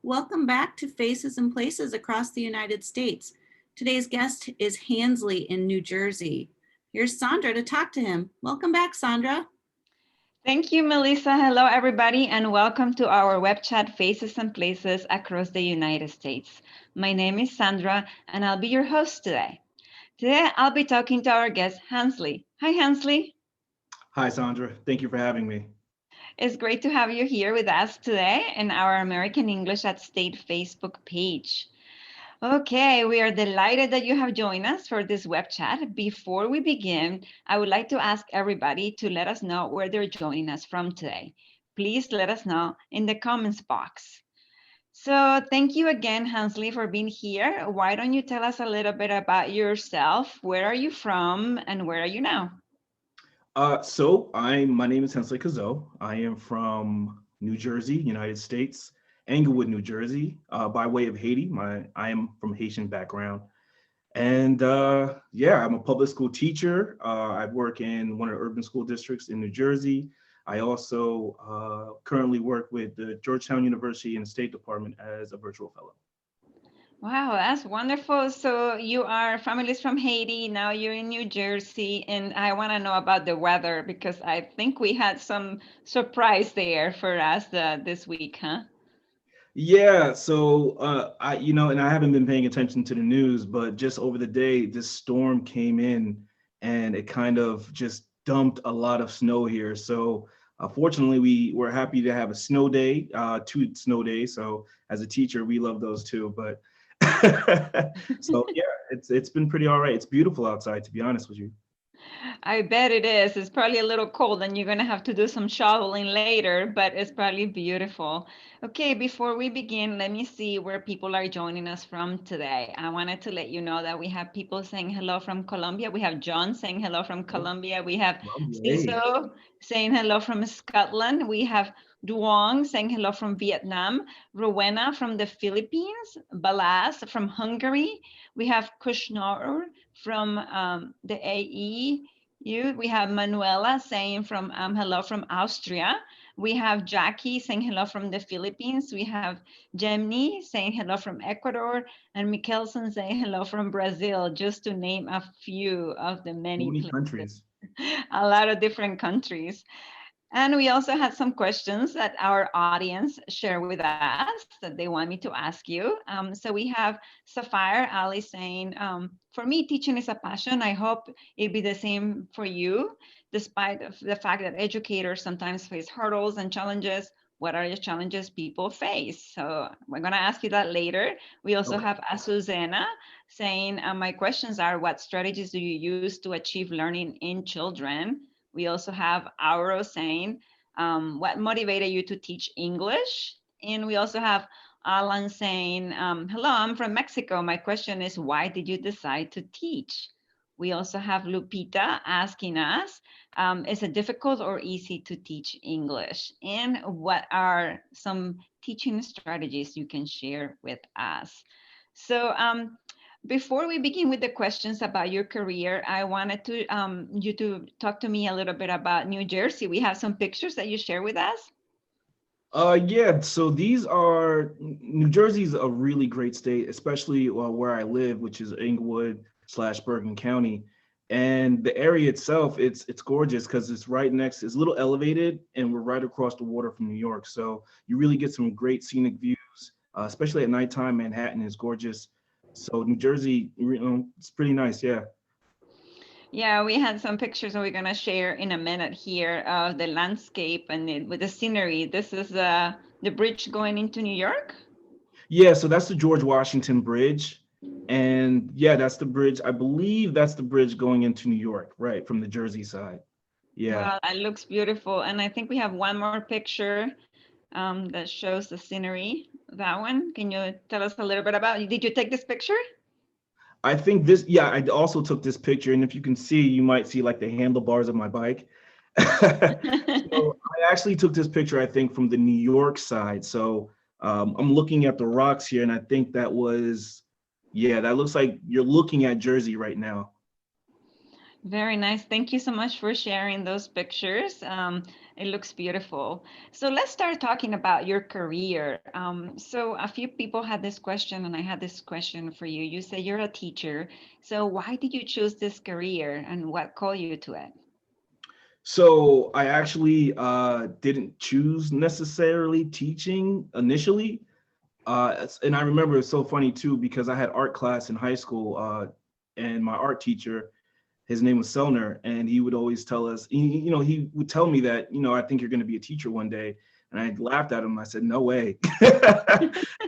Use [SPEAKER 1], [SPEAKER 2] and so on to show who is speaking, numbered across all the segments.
[SPEAKER 1] Welcome back to Faces and Places across the United States. Today's guest is Hansley in New Jersey. Here's Sandra to talk to him. Welcome back, Sandra.
[SPEAKER 2] Thank you, Melissa. Hello, everybody, and welcome to our web chat Faces and Places across the United States. My name is Sandra, and I'll be your host today. Today, I'll be talking to our guest, Hansley. Hi, Hansley.
[SPEAKER 3] Hi, Sandra. Thank you for having me.
[SPEAKER 2] It's great to have you here with us today in our American English at State Facebook page. Okay, we are delighted that you have joined us for this web chat. Before we begin, I would like to ask everybody to let us know where they're joining us from today. Please let us know in the comments box. So thank you again, Hansley, for being here. Why don't you tell us a little bit about yourself? Where are you from and where are you now?
[SPEAKER 3] My name is Hansley Kazo. I am from New Jersey, United States, Englewood, New Jersey, by way of Haiti. I am from Haitian background. And I'm a public school teacher. I work in one of the urban school districts in New Jersey. I also currently work with the Georgetown University and State Department as a virtual fellow.
[SPEAKER 2] Wow, that's wonderful. So you are families from Haiti, now you're in New Jersey, and I want to know about the weather because I think we had some surprise there for us this week, huh?
[SPEAKER 3] Yeah, and I haven't been paying attention to the news, but just over the day, this storm came in and it kind of just dumped a lot of snow here. So, fortunately, we were happy to have a snow day, 2 snow days. So, as a teacher, we love those too. But so yeah, it's been pretty all right. It's beautiful outside, to be honest with you.
[SPEAKER 2] I bet it is. It's probably a little cold and you're going to have to do some shoveling later, but it's probably beautiful. Okay, before we begin, let me see where people are joining us from today. I wanted to let you know that we have people saying hello from Colombia. We have John saying hello from Colombia. We have
[SPEAKER 3] Hey.
[SPEAKER 2] Ciso saying hello from Scotland. We have Duong saying hello from Vietnam. Rowena from the Philippines. Balas from Hungary. We have Kushnor from the AE. We have Manuela saying from hello from Austria. We have Jackie saying hello from the Philippines. We have Jemny saying hello from Ecuador, and Mikkelson saying hello from Brazil, just to name a few of the
[SPEAKER 3] So
[SPEAKER 2] many
[SPEAKER 3] many
[SPEAKER 2] places,
[SPEAKER 3] countries.
[SPEAKER 2] a lot of different countries. And we also had some questions that our audience shared with us that they want me to ask you. So we have Sapphire Ali saying, for me, teaching is a passion. I hope it be the same for you, despite of the fact that educators sometimes face hurdles and challenges. What are the challenges people face? So we're going to ask you that later. We also
[SPEAKER 3] Okay.
[SPEAKER 2] have Azucena saying, my questions are, what strategies do you use to achieve learning in children? We also have Auro saying, what motivated you to teach English? And we also have Alan saying, hello, I'm from Mexico. My question is, why did you decide to teach? We also have Lupita asking us, is it difficult or easy to teach English? And what are some teaching strategies you can share with us? So before we begin with the questions about your career, I wanted to you to talk to me a little bit about New Jersey. We have some pictures that you share with us.
[SPEAKER 3] Yeah, so New Jersey's a really great state, especially where I live, which is Inglewood/Bergen County. And the area itself, it's gorgeous because it's a little elevated and we're right across the water from New York. So you really get some great scenic views, especially at nighttime. Manhattan is gorgeous. So New Jersey, it's pretty nice, yeah.
[SPEAKER 2] Yeah, we had some pictures that we're gonna share in a minute here of the landscape and with the scenery. This is the bridge going into New York.
[SPEAKER 3] Yeah, so that's the George Washington Bridge. And yeah, that's the bridge. I believe that's the bridge going into New York, right, from the Jersey side. Yeah.
[SPEAKER 2] Well, it looks beautiful, and I think we have one more picture that shows the scenery. That one. Can you tell us a little bit about? Did you take this picture?
[SPEAKER 3] I also took this picture, and if you can see, you might see like the handlebars of my bike. So I actually took this picture, I think, from the New York side. So I'm looking at the rocks here, and I think that looks like you're looking at Jersey right now.
[SPEAKER 2] Very nice. Thank you so much for sharing those pictures. It looks beautiful. So let's start talking about your career. So a few people had this question, and I had this question for you. You say you're a teacher. So why did you choose this career, and what called you to it?
[SPEAKER 3] So I actually didn't choose necessarily teaching initially. And I remember it's so funny too, because I had art class in high school, and my art teacher, his name was Selner, and he would always tell us, he would tell me that, I think you're going to be a teacher one day. And I laughed at him. I said, no way.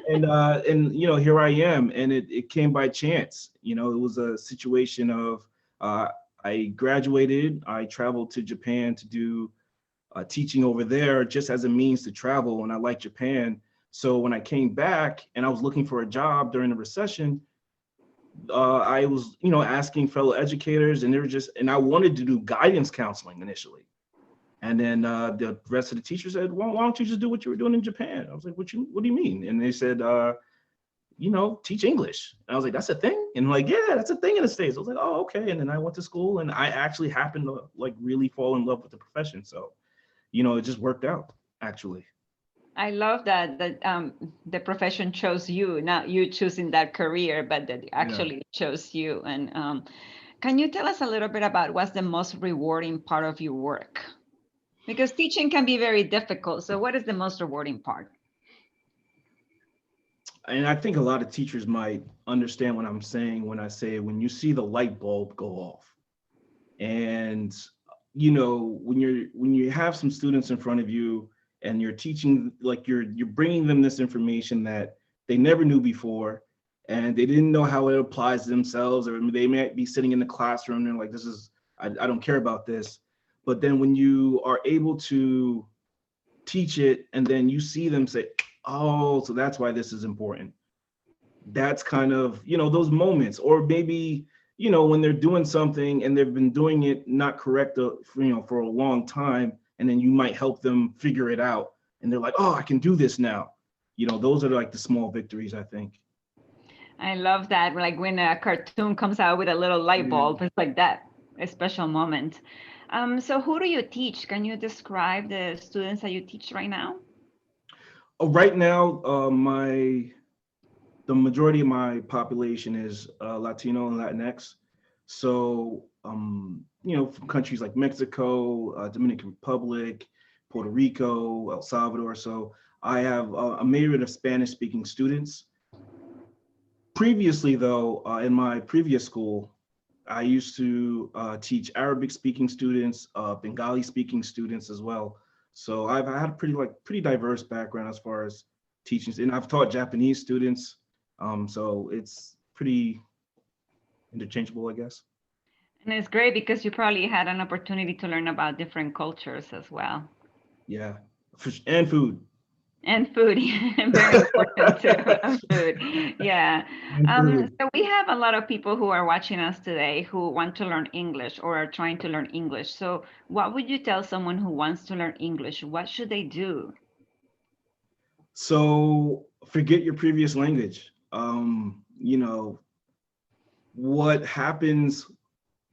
[SPEAKER 3] And here I am. And it came by chance. It was a situation of, I graduated, I traveled to Japan to do teaching over there just as a means to travel. And I liked Japan. So when I came back and I was looking for a job during the recession, I was, asking fellow educators, and they were and I wanted to do guidance counseling initially. And then the rest of the teachers said, well, why don't you just do what you were doing in Japan? I was like, what do you mean? And they said, teach English. And I was like, that's a thing? And like, yeah, that's a thing in the States. I was like, oh, okay. And then I went to school, and I actually happened to like really fall in love with the profession. So, it just worked out, actually.
[SPEAKER 2] I love that the profession chose you, not you choosing that career, but that it
[SPEAKER 3] Yeah.
[SPEAKER 2] actually chose you. And can you tell us a little bit about what's the most rewarding part of your work? Because teaching can be very difficult. So what is the most rewarding part?
[SPEAKER 3] And I think a lot of teachers might understand what I'm saying when I say, when you see the light bulb go off. And when you have some students in front of you and you're teaching, like you're bringing them this information that they never knew before, and they didn't know how it applies to themselves, or they might be sitting in the classroom and they're like, I don't care about this. But then when you are able to teach it, and then you see them say, oh, so that's why this is important. That's kind of, those moments. Or maybe, when they're doing something and they've been doing it not correct, for a long time, and then you might help them figure it out. And they're like, oh, I can do this now. Those are like the small victories, I think.
[SPEAKER 2] I love that. Like when a cartoon comes out with a little light bulb, it's like that, a special moment. So who do you teach? Can you describe the students that you teach right now?
[SPEAKER 3] Right now, the majority of my population is Latino and Latinx. So, from countries like Mexico, Dominican Republic, Puerto Rico, El Salvador. So I have a myriad of Spanish-speaking students. Previously, though, in my previous school, I used to teach Arabic-speaking students, Bengali-speaking students as well. So I've had a pretty diverse background as far as teaching, and I've taught Japanese students. So it's pretty interchangeable, I guess.
[SPEAKER 2] And it's great because you probably had an opportunity to learn about different cultures as well.
[SPEAKER 3] Yeah, and food.
[SPEAKER 2] And food, very important too. And food, yeah.
[SPEAKER 3] And food.
[SPEAKER 2] So we have a lot of people who are watching us today who want to learn English or are trying to learn English. So what would you tell someone who wants to learn English? What should they do?
[SPEAKER 3] So forget your previous language. What happens,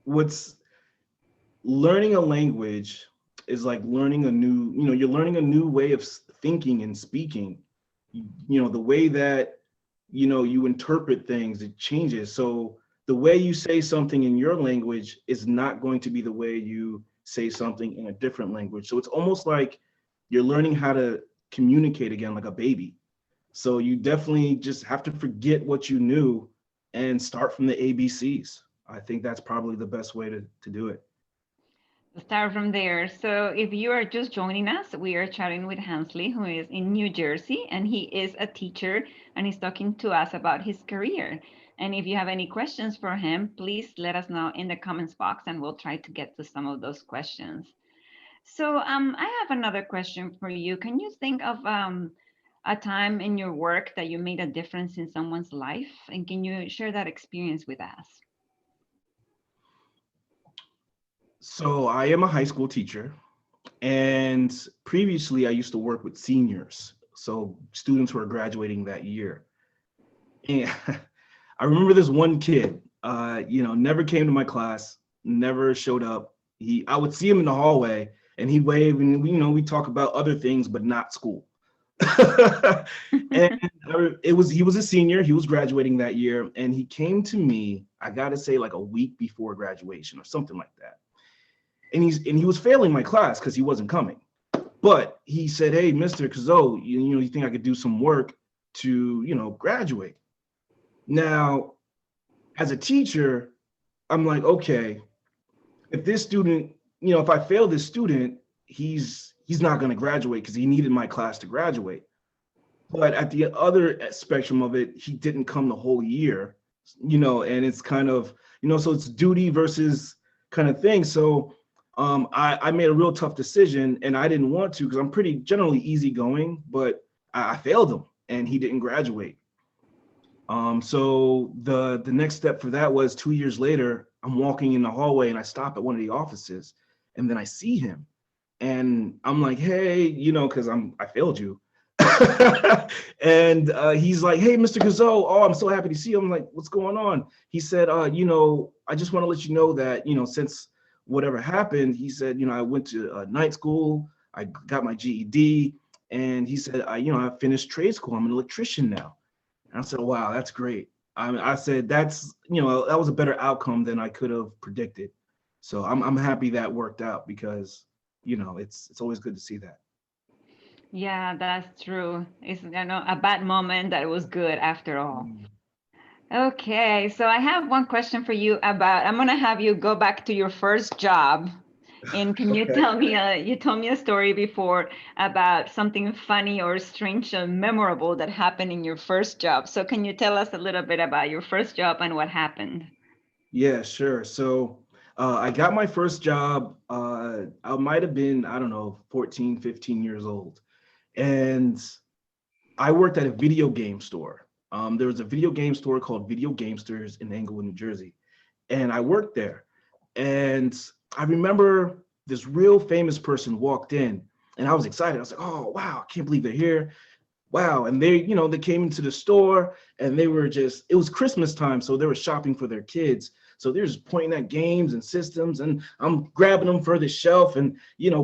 [SPEAKER 3] what's learning a language is like learning you're learning a new way of thinking and speaking. The way that, you interpret things, it changes. So the way you say something in your language is not going to be the way you say something in a different language. So it's almost like you're learning how to communicate again, like a baby. So you definitely just have to forget what you knew and start from the ABCs. I think that's probably the best way to do it.
[SPEAKER 2] Start from there. So if you are just joining us, we are chatting with Hansley, who is in New Jersey, and he is a teacher, and he's talking to us about his career. And if you have any questions for him, please let us know in the comments box, and we'll try to get to some of those questions. So I have another question for you. Can you think of a time in your work that you made a difference in someone's life? And can you share that experience with us?
[SPEAKER 3] So I am a high school teacher, and previously I used to work with seniors, so students who are graduating that year. And I remember this one kid, never came to my class, never showed up. I would see him in the hallway, And he waved, and we talk about other things, but not school. And he was a senior. He was graduating that year, and he came to me. I got to say, like a week before graduation or something like that. And he was failing my class because he wasn't coming. But he said, "Hey, Mr. Kazo, you think I could do some work to graduate?" Now, as a teacher, I'm like, okay, if this student, if I fail this student, he's not going to graduate because he needed my class to graduate. But at the other spectrum of it, he didn't come the whole year, and it's kind of, so it's duty versus kind of thing. So I made a real tough decision, and I didn't want to because I'm pretty generally easygoing, but I failed him and he didn't graduate. So the next step for that was 2 years later, I'm walking in the hallway and I stop at one of the offices, and then I see him and I'm like, "Hey, because I failed you." And he's like, "Hey, Mr. Gazzo, oh, I'm so happy to see you." I'm like, "What's going on?" He said, "I just want to let you know that, since whatever happened," he said, "I went to night school, I got my GED, and he said, I finished trade school. I'm an electrician now." And I said, "Wow, that's great." I said, "That's, that was a better outcome than I could have predicted." So I'm happy that worked out because, it's always good to see that.
[SPEAKER 2] Yeah, that's true. It's a bad moment that was good after all.
[SPEAKER 3] Mm.
[SPEAKER 2] Okay, so I have one question for you about, I'm gonna have you go back to your first job. And can you
[SPEAKER 3] Okay.
[SPEAKER 2] tell me, you told me a story before about something funny or strange or memorable that happened in your first job. So can you tell us a little bit about your first job and what happened?
[SPEAKER 3] Yeah, sure. So I got my first job. I might have been, I don't know, 14, 15 years old. And I worked at a video game store. There was a video game store called Video Gamesters in Englewood, New Jersey. And I worked there. And I remember this real famous person walked in, and I was excited. I was like, "Oh, wow, I can't believe they're here. Wow." And they came into the store, and it was Christmas time. So they were shopping for their kids. So they're just pointing at games and systems, and I'm grabbing them for the shelf and,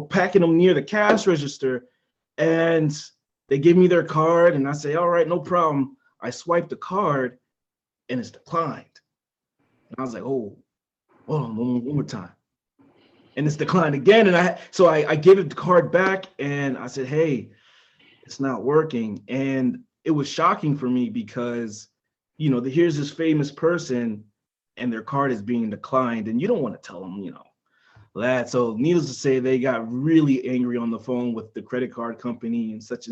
[SPEAKER 3] packing them near the cash register. And they give me their card, and I say, "All right, no problem." I swipe the card, and it's declined. And I was like, "Oh, hold on, one more time." And it's declined again. And I gave it the card back, and I said, "Hey, it's not working." And it was shocking for me because, here's this famous person and their card is being declined, and you don't want to tell them, that. So needless to say, they got really angry on the phone with the credit card company and such,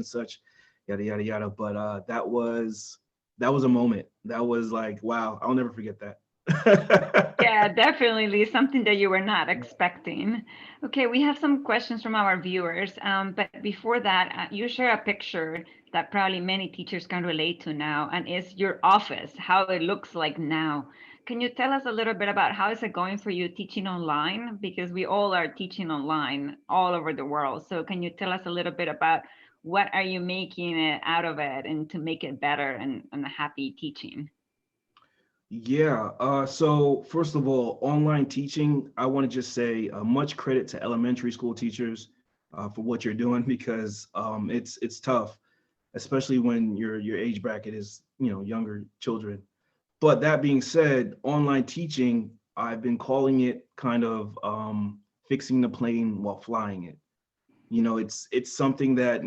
[SPEAKER 3] yada, yada, yada. But that was a moment. That was like, wow, I'll never forget that.
[SPEAKER 2] Yeah, definitely something that you were not expecting. Okay, we have some questions from our viewers. But before that, you share a picture that probably many teachers can relate to now, and is your office, how it looks like now. Can you tell us a little bit about how is it going for you teaching online? Because we all are teaching online all over the world. So can you tell us a little bit about what are you making it out of it and to make it better and a happy teaching?
[SPEAKER 3] Yeah. So first of all, online teaching, I want to just say much credit to elementary school teachers for what you're doing because it's tough, especially when your age bracket is younger children. But that being said, online teaching, I've been calling it kind of fixing the plane while flying it. It's something that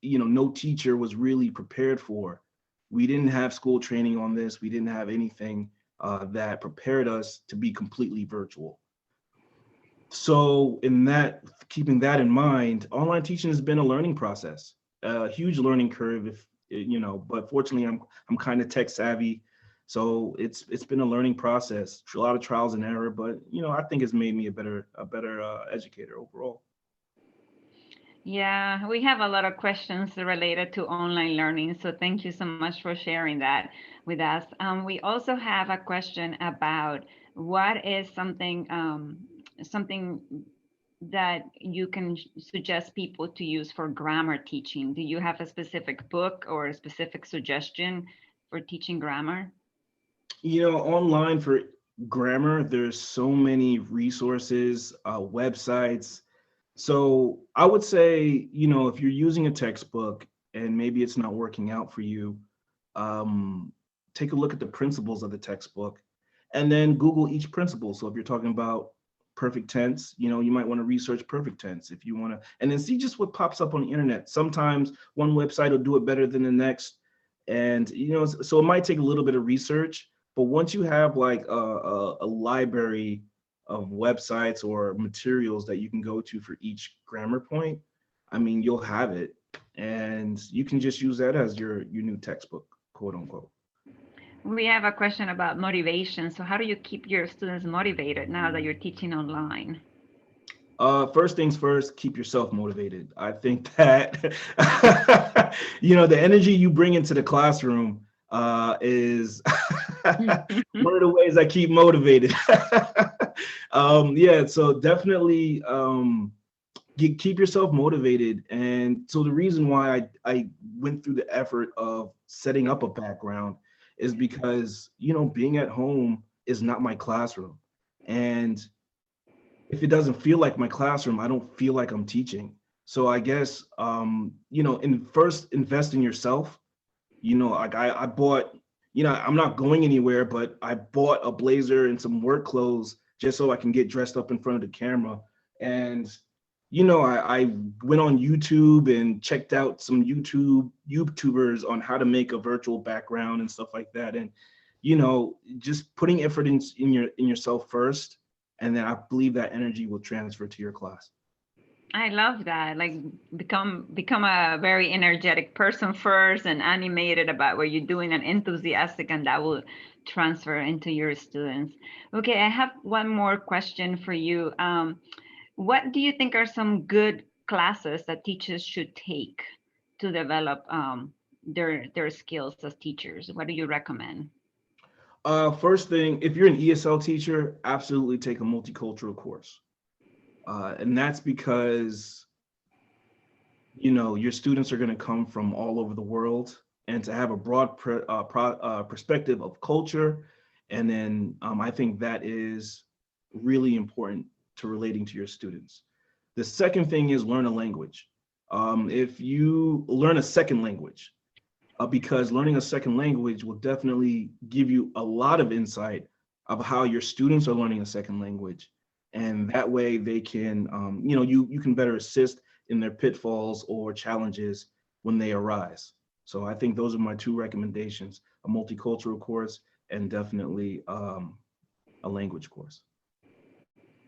[SPEAKER 3] no teacher was really prepared for. We didn't have school training on this. We didn't have anything that prepared us to be completely virtual. So keeping that in mind, online teaching has been a learning process, a huge learning curve. If but fortunately, I'm kind of tech savvy, so it's been a learning process, a lot of trials and error. But I think it's made me a better educator overall.
[SPEAKER 2] Yeah, we have a lot of questions related to online learning. So thank you so much for sharing that with us. We also have a question about what is something that you can suggest people to use for grammar teaching. Do you have a specific book or a specific suggestion for teaching grammar?
[SPEAKER 3] Online for grammar, there's so many resources, websites. So I would say, if you're using a textbook and maybe it's not working out for you, um, take a look at the principles of the textbook and then Google each principle. So if you're talking about perfect tense, you might want to research perfect tense if you want to, and then see just what pops up on the internet. Sometimes one website will do it better than the next. And, so it might take a little bit of research, but once you have like a library of websites or materials that you can go to for each grammar point, I mean, you'll have it and you can just use that as your new textbook, quote unquote.
[SPEAKER 2] We have a question about motivation. So how do you keep your students motivated now that you're teaching online?
[SPEAKER 3] First things first, keep yourself motivated. I think that, the energy you bring into the classroom is one of the ways I keep motivated. Yeah, so definitely keep yourself motivated. And so the reason why I went through the effort of setting up a background is because, being at home is not my classroom. And if it doesn't feel like my classroom, I don't feel like I'm teaching. So I guess, first invest in yourself. Like I bought, I'm not going anywhere, but I bought a blazer and some work clothes just so I can get dressed up in front of the camera. And, I went on YouTube and checked out some YouTubers on how to make a virtual background and stuff like that. And, just putting effort in yourself first. And then I believe that energy will transfer to your class.
[SPEAKER 2] I love that. Like become a very energetic person first and animated about what you're doing and enthusiastic, and that will transfer into your students. Okay, I have one more question for you. What do you think are some good classes that teachers should take to develop their skills as teachers? What do you recommend?
[SPEAKER 3] First thing, if you're an ESL teacher, absolutely take a multicultural course. And that's because, your students are going to come from all over the world, and to have a broad perspective of culture. And then I think that is really important to relating to your students. The second thing is learn a language. If you learn a second language, because learning a second language will definitely give you a lot of insight of how your students are learning a second language. And that way they can, you can better assist in their pitfalls or challenges when they arise. So I think those are my two recommendations: a multicultural course and definitely a language course.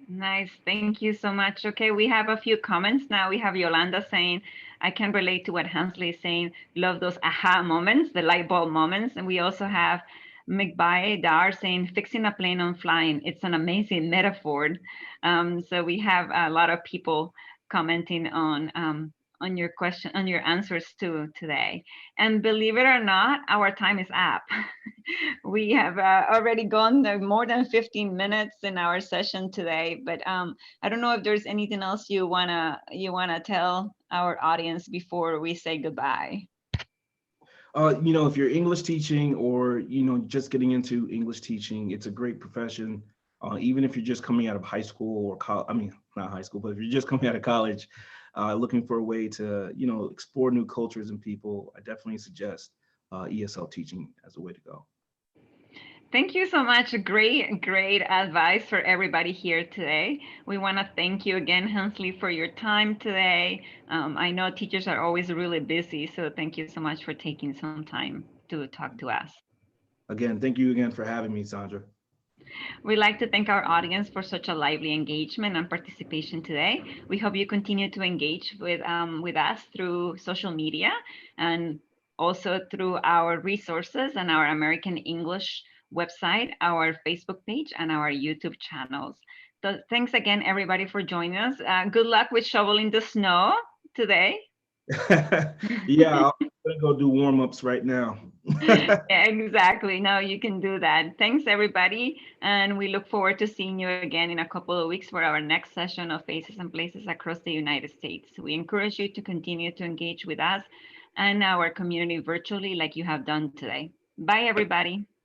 [SPEAKER 2] Nice. Thank you so much. Okay, we have a few comments now. We have Yolanda saying, I can relate to what Hansley is saying. Love those aha moments, the light bulb moments. And we also have McBay Dar saying, fixing a plane on flying. It's an amazing metaphor. So we have a lot of people commenting on your question, on your answers too today. And believe it or not, our time is up. We have already gone more than 15 minutes in our session today, but I don't know if there's anything else you wanna tell our audience before we say goodbye.
[SPEAKER 3] If you're English teaching or, just getting into English teaching, it's a great profession. Even if you're just coming out of high school or college, I mean, not high school, but if you're just coming out of college, looking for a way to, explore new cultures and people, I definitely suggest ESL teaching as a way to go.
[SPEAKER 2] Thank you so much. Great advice for everybody here today. We want to thank you again, Hansley, for your time today. I know teachers are always really busy, so thank you so much for taking some time to talk to us.
[SPEAKER 3] Again, thank you again for having me, Sandra.
[SPEAKER 2] We'd like to thank our audience for such a lively engagement and participation today. We hope you continue to engage with us through social media and also through our resources and our American English website, our Facebook page, and our YouTube channels. So thanks again, everybody, for joining us. Good luck with shoveling the snow today.
[SPEAKER 3] Yeah, I'm gonna go do warm-ups right now.
[SPEAKER 2] Exactly. No, you can do that. Thanks, everybody. And we look forward to seeing you again in a couple of weeks for our next session of Faces and Places across the United States. We encourage you to continue to engage with us and our community virtually like you have done today. Bye, everybody.